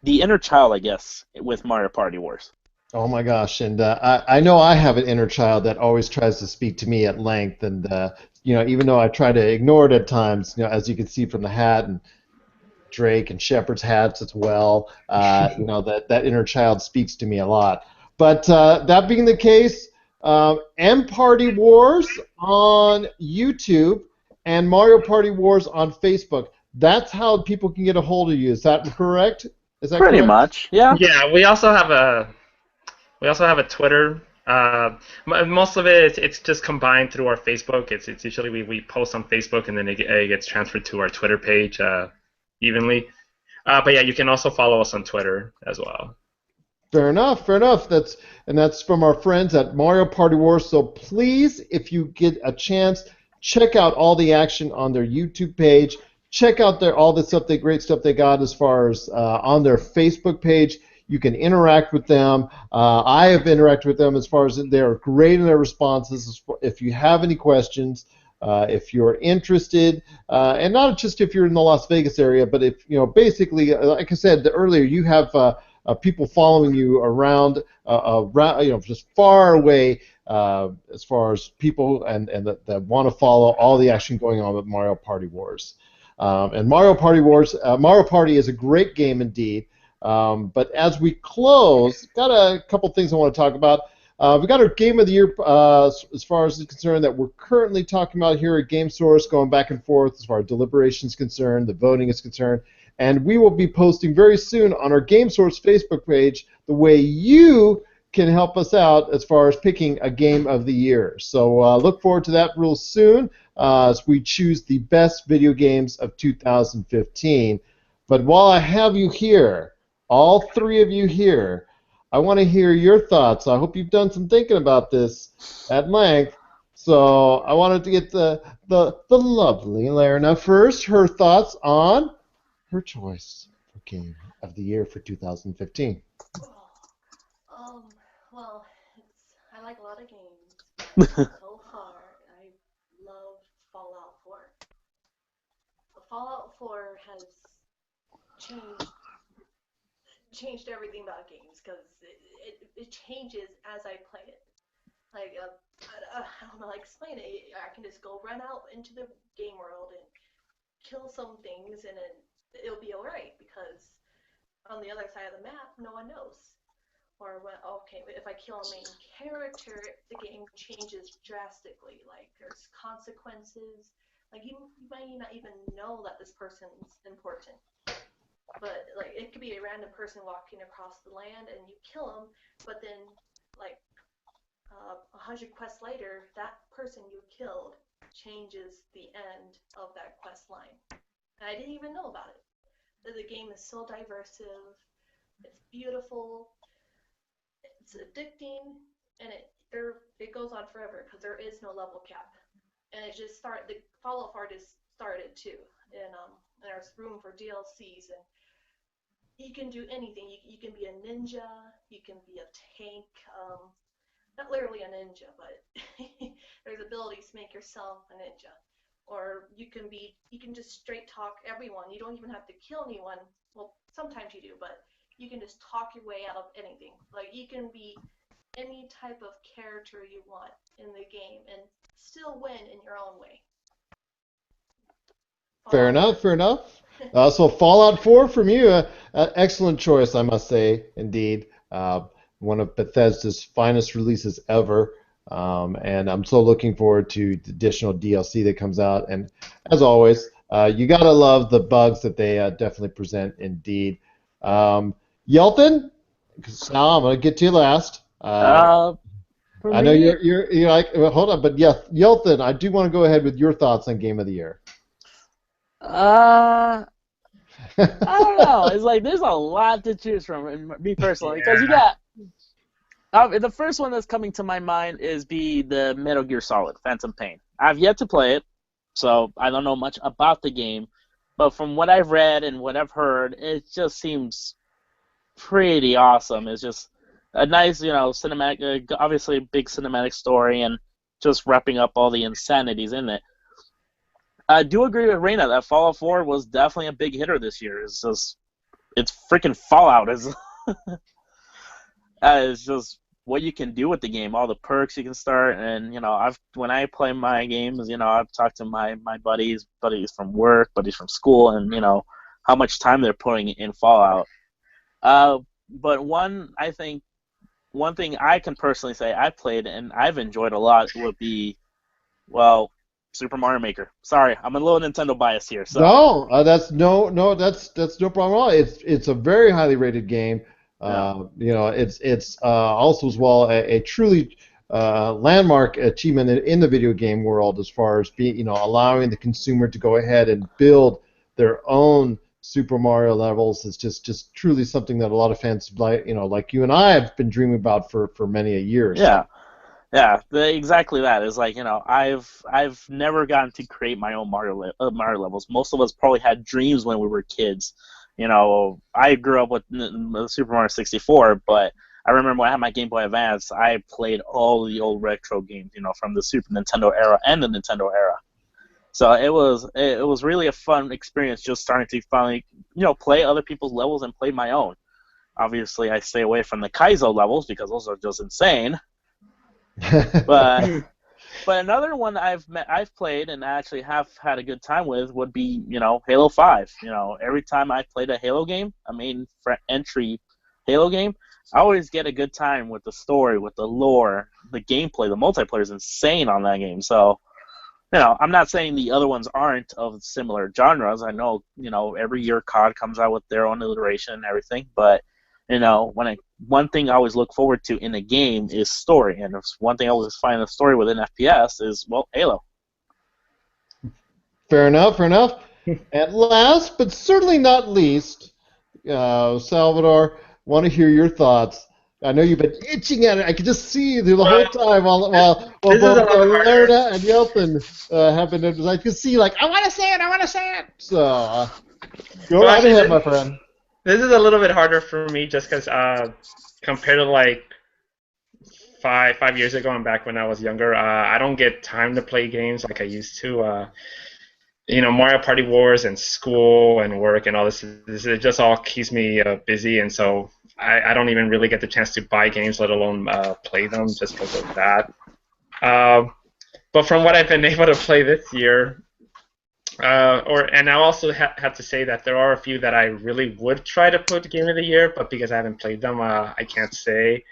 the inner child, I guess, with Mario Party Wars. Oh my gosh, and I know I have an inner child that always tries to speak to me at length, and even though I try to ignore it at times, as you can see from the hat and Drake and Shepard's hats as well, that inner child speaks to me a lot. But that being the case, M Party Wars on YouTube and Mario Party Wars on Facebook. That's how people can get a hold of you. Is that correct? Is that Pretty correct? much, yeah. Yeah, we also have a Twitter. Most of it's just combined through our Facebook. It's usually we post on Facebook and then it gets transferred to our Twitter page evenly. But yeah, you can also follow us on Twitter as well. Fair enough, fair enough. That's from our friends at Mario Party Wars. So please, if you get a chance, check out all the action on their YouTube page. Check out all the stuff, the great stuff they got as far as on their Facebook page. You can interact with them. I have interacted with them as far as they're great in their responses. If you have any questions, if you're interested, and not just if you're in the Las Vegas area, but if basically, like I said earlier, you have people following you around, just far away, as far as people and that want to follow all the action going on with Mario Party Wars. And Mario Party Wars, Mario Party is a great game indeed. But as we close, got a couple things I want to talk about. We got our Game of the Year as far as it's concerned that we're currently talking about here at Game Source, going back and forth as far as deliberation is concerned, the voting is concerned. And we will be posting very soon on our Game Source Facebook page the way you can help us out as far as picking a Game of the Year. So look forward to that real soon as we choose the best video games of 2015. But while I have you here, all three of you here, I want to hear your thoughts. I hope you've done some thinking about this at length. So I wanted to get the lovely Laryna first, her thoughts on her choice for Game of the Year for 2015. Well, I like a lot of games. So far, I love Fallout 4. Fallout 4 has changed everything about games because it changes as I play it. Like, I don't know how to explain it. I can just go run out into the game world and kill some things and it'll be alright because on the other side of the map, no one knows. Or, if I kill a main character, the game changes drastically. Like, there's consequences. Like, you might not even know that this person's important. But, like, it could be a random person walking across the land and you kill them, but then, like, 100 quests later, that person you killed changes the end of that quest line. And I didn't even know about it. The game is so diversive, it's beautiful, it's addicting, and it goes on forever because there is no level cap. And it just started, the Fallout 4 just started too. And there's room for DLCs, and you can do anything. You can be a ninja, you can be a tank, not literally a ninja, but there's abilities to make yourself a ninja. Or you can just straight talk everyone. You don't even have to kill anyone. Well, sometimes you do, but you can just talk your way out of anything. Like, you can be any type of character you want in the game and still win in your own way. Fair enough, fair enough. So Fallout 4 from you, excellent choice, I must say, indeed. One of Bethesda's finest releases ever. And I'm so looking forward to the additional DLC that comes out. And as always, you gotta love the bugs that they definitely present. Indeed, Yetlhin. Now I'm gonna get to you last. I know you're like, well, hold on, but yeah, Yetlhin, I do want to go ahead with your thoughts on Game of the Year. I don't know. It's like there's a lot to choose from, and me personally, because you got. The first one that's coming to my mind is the Metal Gear Solid, Phantom Pain. I've yet to play it, so I don't know much about the game, but from what I've read and what I've heard, it just seems pretty awesome. It's just a nice, cinematic, obviously a big cinematic story, and just wrapping up all the insanities in it. I do agree with Raina that Fallout 4 was definitely a big hitter this year. It's freaking Fallout. It's just what you can do with the game, all the perks you can start, and when I play my games, I've talked to my buddies from work, buddies from school, and how much time they're putting in Fallout. But one thing I can personally say I played and I've enjoyed a lot would be, well, Super Mario Maker. Sorry, I'm a little Nintendo biased here. So No, that's no problem at all. It's a very highly rated game. It's also as well a truly landmark achievement in the video game world as far as being allowing the consumer to go ahead and build their own Super Mario levels. Is just truly something that a lot of fans like you and I have been dreaming about for many a year. Yeah. Yeah, exactly that. Is like, I've never gotten to create my own Mario levels. Most of us probably had dreams when we were kids. I grew up with Super Mario 64, but I remember when I had my Game Boy Advance, I played all the old retro games, from the Super Nintendo era and the Nintendo era. So it was really a fun experience just starting to finally, play other people's levels and play my own. Obviously, I stay away from the Kaizo levels because those are just insane. But another one I've played and actually have had a good time with would be Halo 5. Every time I played a Halo game, a main entry Halo game, I always get a good time with the story, with the lore, the gameplay. The multiplayer is insane on that game. So I'm not saying the other ones aren't of similar genres. I know every year COD comes out with their own iteration and everything, but one thing I always look forward to in a game is story, and one thing I always find a story within FPS is, well, Halo. Fair enough. And last, but certainly not least, Salvador, want to hear your thoughts. I know you've been itching at it. I could just see you the whole time while both Laryna and Yetlhin have been. I could see I want to say it. So go right ahead, my friend. This is a little bit harder for me just because compared to five years ago and back when I was younger, I don't get time to play games like I used to. Mario Party Wars and school and work and all this it just all keeps me busy, and so I don't even really get the chance to buy games, let alone play them, just because of that. But from what I've been able to play this year, and I also have to say that there are a few that I really would try to put Game of the Year, but because I haven't played them, I can't say.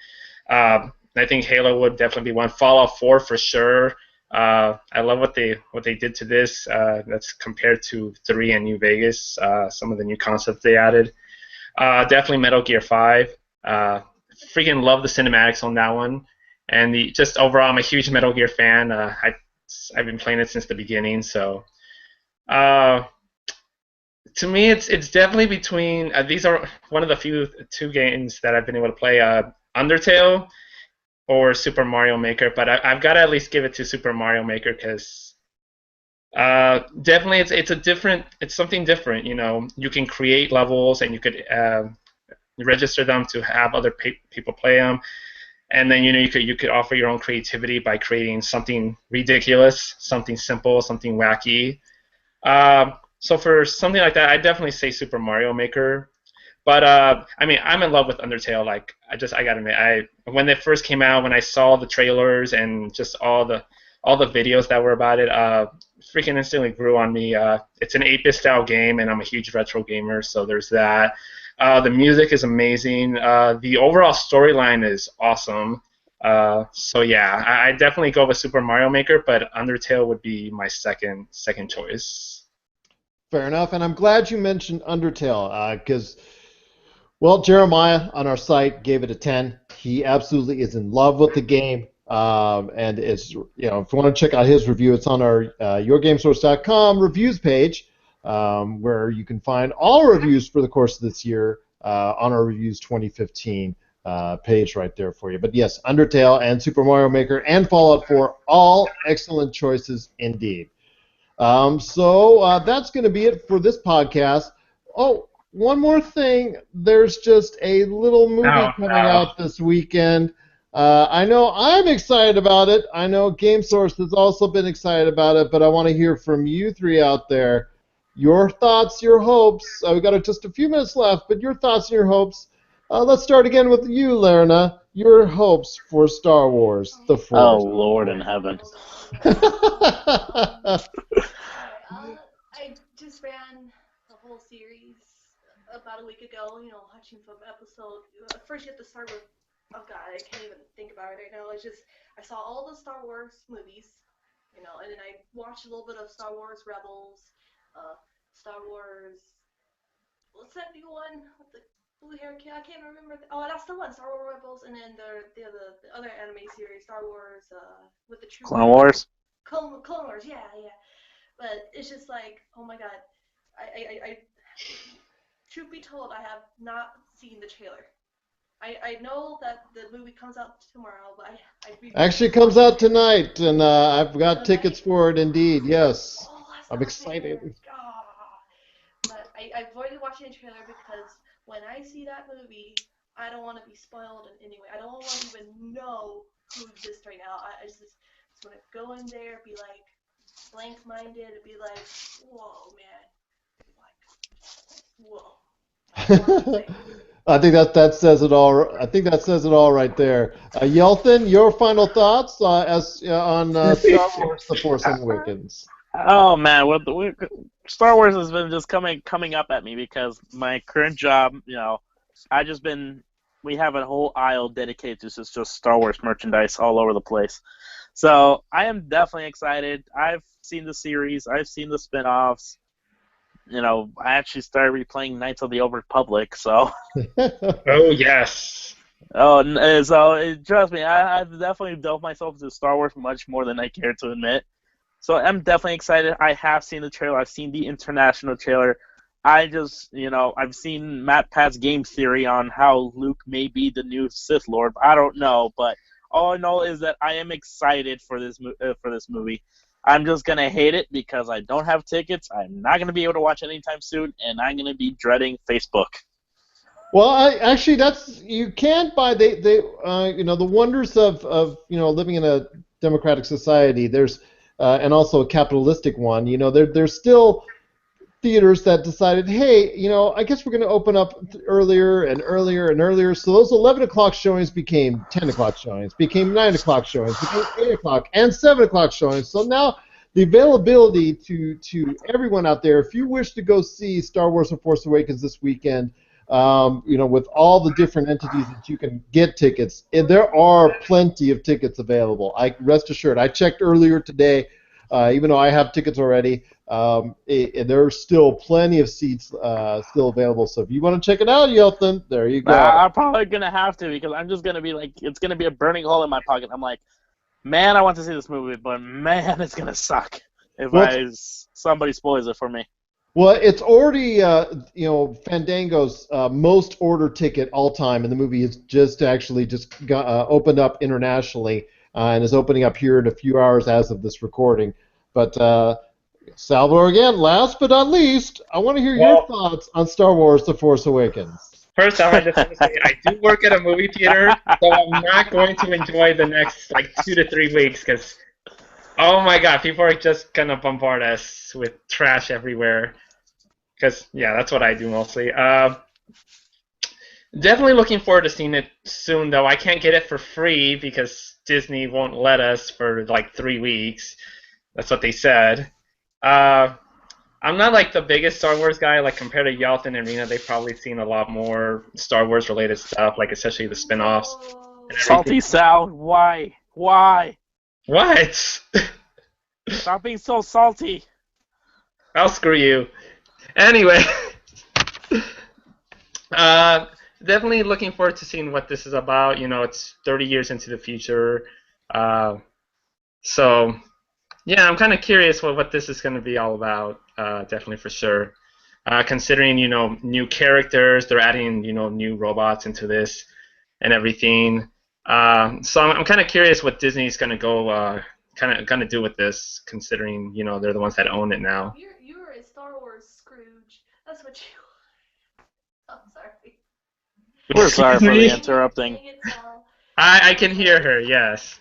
I think Halo would definitely be one. Fallout 4 for sure. I love what they did to this. That's compared to 3 and New Vegas. Some of the new concepts they added. Definitely Metal Gear 5. Freaking love the cinematics on that one, and just overall, I'm a huge Metal Gear fan. I've been playing it since the beginning, so. To me, it's definitely between these are one of the two games that I've been able to play, Undertale or Super Mario Maker, but I've got to at least give it to Super Mario Maker because definitely it's something different. You can create levels and you could register them to have other people play them, and then you could offer your own creativity by creating something ridiculous, something simple, something wacky. So for something like that, I definitely say Super Mario Maker. But I'm in love with Undertale. I gotta admit, when they first came out, when I saw the trailers and just all the videos that were about it, freaking instantly grew on me. It's an 8-bit style game, and I'm a huge retro gamer, so there's that. The music is amazing. The overall storyline is awesome. So yeah, I definitely go with Super Mario Maker, but Undertale would be my second choice. Fair enough, and I'm glad you mentioned Undertale because, well, Jeremiah on our site gave it a 10. He absolutely is in love with the game, and it's if you want to check out his review, it's on our yourgamesource.com reviews page, where you can find all reviews for the course of this year on our reviews 2015 page right there for you. But yes, Undertale and Super Mario Maker and Fallout 4, all excellent choices indeed. So that's going to be it for this podcast. Oh, one more thing. There's just a little movie coming out this weekend. I know I'm excited about it. I know GameSource has also been excited about it, but I want to hear from you three out there. Your thoughts, your hopes. We've got just a few minutes left, but your thoughts and your hopes Let's start again with you, Laryna. Your hopes for Star Wars: The Oh Force. Lord in heaven. Alright, I just ran the whole series about a week ago, watching from episode. First, you have to start with. Oh god, I can't even think about it right now. It's just. I saw all the Star Wars movies, and then I watched a little bit of Star Wars Rebels, Star Wars. What's that new one with the blue hair kid? I can't remember. Oh, that's the one, Star Wars Rebels, and then the other anime series, Star Wars, with the Clone troopers. Wars. Clone Wars, yeah. But it's just like, oh my god, I truth be told, I have not seen the trailer. I know that the movie comes out tomorrow, but I Actually, comes out tonight, and I've got tickets for it. Indeed, yes. Oh, that's I'm not excited. fair. But I avoided watching the trailer because when I see that movie, I don't want to be spoiled in any way. I don't want to even know who exists right now. I just want to go in there, be like blank-minded, and be like, whoa, man. Like, whoa. I think that says it all. I think that says it all right there. Yetlhin, your final thoughts on Star Wars: The Force Awakens. Oh man, Star Wars has been just coming up at me because my current job, we have a whole aisle dedicated to just Star Wars merchandise all over the place. So I am definitely excited. I've seen the series, I've seen the spin-offs. I actually started replaying Knights of the Old Republic, so. Oh, yes. Trust me, I've definitely delved myself into Star Wars much more than I care to admit. So I'm definitely excited. I have seen the trailer. I've seen the international trailer. I've seen Matt Pat's game theory on how Luke may be the new Sith Lord. I don't know, but all I know is that I am excited for this movie. I'm just gonna hate it because I don't have tickets. I'm not gonna be able to watch it anytime soon, and I'm gonna be dreading Facebook. Well, you can't buy the wonders of living in a democratic society. There's and also a capitalistic one. There's still theaters that decided, hey, I guess we're going to open up earlier and earlier and earlier. So those 11 o'clock showings became 10 o'clock showings, became 9 o'clock showings, became 8 o'clock and 7 o'clock showings. So now the availability to everyone out there, if you wish to go see Star Wars: The Force Awakens this weekend, with all the different entities that you can get tickets, and there are plenty of tickets available. Rest assured, I checked earlier today, even though I have tickets already. There are still plenty of seats still available. So if you want to check it out, Yetlhin, there you go. I'm probably gonna have to because I'm just gonna be like, it's gonna be a burning hole in my pocket. I'm like, man, I want to see this movie, but man, it's gonna suck if somebody spoils it for me. Well, it's already Fandango's most ordered ticket all time, and the movie is just opened up internationally and is opening up here in a few hours as of this recording. But Salvador, again, last but not least, I want to hear your thoughts on Star Wars: The Force Awakens. First, I just want to say I do work at a movie theater, so I'm not going to enjoy the next 2 to 3 weeks because, oh my god, people are just gonna bombard us with trash everywhere. Because that's what I do mostly. Definitely looking forward to seeing it soon, though. I can't get it for free because Disney won't let us for 3 weeks. That's what they said. I'm not the biggest Star Wars guy. Compared to Yetlhin and Rena, they've probably seen a lot more Star Wars related stuff, especially the spin-offs. Salty Sal, why? What? Stop being so salty. I'll screw you. Anyway, definitely looking forward to seeing what this is about. It's 30 years into the future. So, I'm kind of curious what this is going to be all about, definitely for sure. Considering, new characters, they're adding, new robots into this and everything. So I'm kind of curious what Disney's going to go kind of do with this, considering, they're the ones that own it now. You're a Star Wars Scrooge. That's what you are. I'm sorry. We're sorry for the interrupting. I can hear her, yes.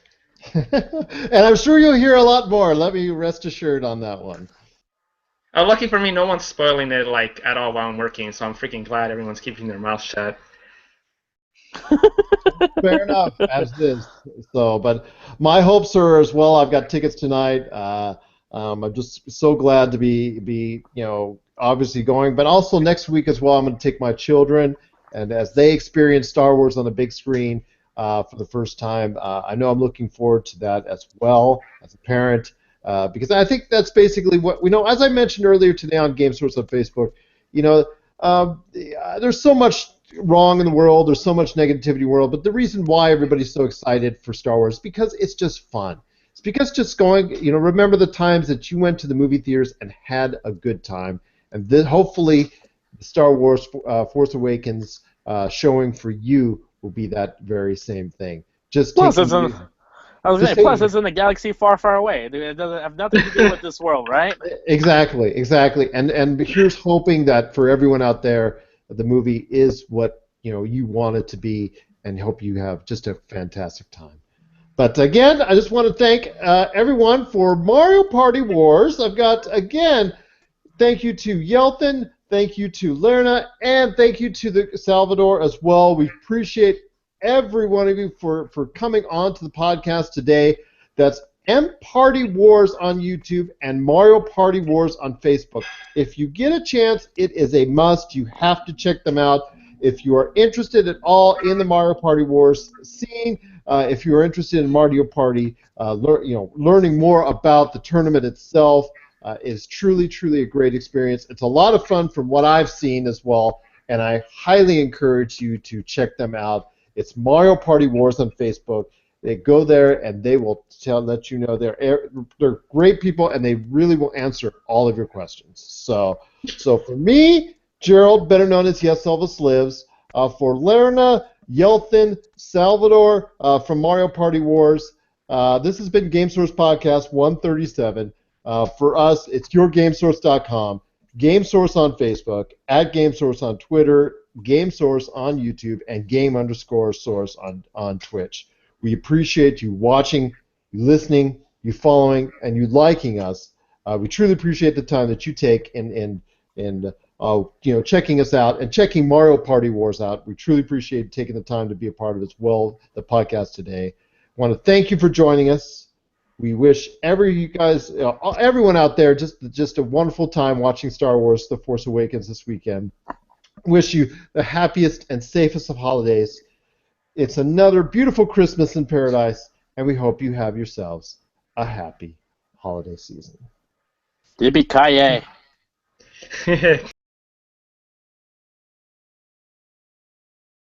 And I'm sure you'll hear a lot more. Let me rest assured on that one. Lucky for me, no one's spoiling it at all while I'm working, so I'm freaking glad everyone's keeping their mouth shut. Fair enough, as it is. So, but my hopes are as well. I've got tickets tonight. I'm just so glad to be obviously going, but also next week as well. I'm going to take my children, and as they experience Star Wars on the big screen for the first time, I know I'm looking forward to that as well as a parent, because I think that's basically what we know. As I mentioned earlier today on Game Source on Facebook, you know, there's so much wrong in the world. There's so much negativity in the world. But the reason why everybody's so excited for Star Wars is because it's just fun. It's because just going, remember the times that you went to the movie theaters and had a good time. And then hopefully the Star Wars Force Awakens showing for you will be that very same thing. Just Plus, taking it's in, you, I was just saying, plus taking it's in a galaxy far, far away. It doesn't have nothing to do with this world, right? Exactly. And here's hoping that for everyone out there, the movie is what you want it to be, and hope you have just a fantastic time. But again, I just want to thank everyone for Mario Party Wars. I've got again, thank you to Yetlhin, thank you to Laryna, and thank you to the Salvador as well. We appreciate every one of you for coming on to the podcast today. That's M Party Wars on YouTube and Mario Party Wars on Facebook. If you get a chance, it is a must. You have to check them out. If you are interested at all in the Mario Party Wars scene, if you are interested in Mario Party, learning more about the tournament itself, is truly, truly a great experience. It's a lot of fun from what I've seen as well, and I highly encourage you to check them out. It's Mario Party Wars on Facebook. They go there and they will let you know they're great people, and they really will answer all of your questions. So for me, Gerald, better known as Yes Elvis Lives, for Laryna, Yetlhin, Salvador from Mario Party Wars, this has been Game Source Podcast 137. For us, it's yourgamesource.com, GameSource on Facebook, at GameSource on Twitter, GameSource on YouTube, and Game_Source on Twitch. We appreciate you watching, you listening, you following, and you liking us. We truly appreciate the time that you take in checking us out and checking Mario Party Wars out. We truly appreciate taking the time to be a part of as well the podcast today. I want to thank you for joining us. We wish everyone out there just a wonderful time watching Star Wars: The Force Awakens this weekend. Wish you the happiest and safest of holidays. It's another beautiful Christmas in paradise, and we hope you have yourselves a happy holiday season. Yippee-ki-yay.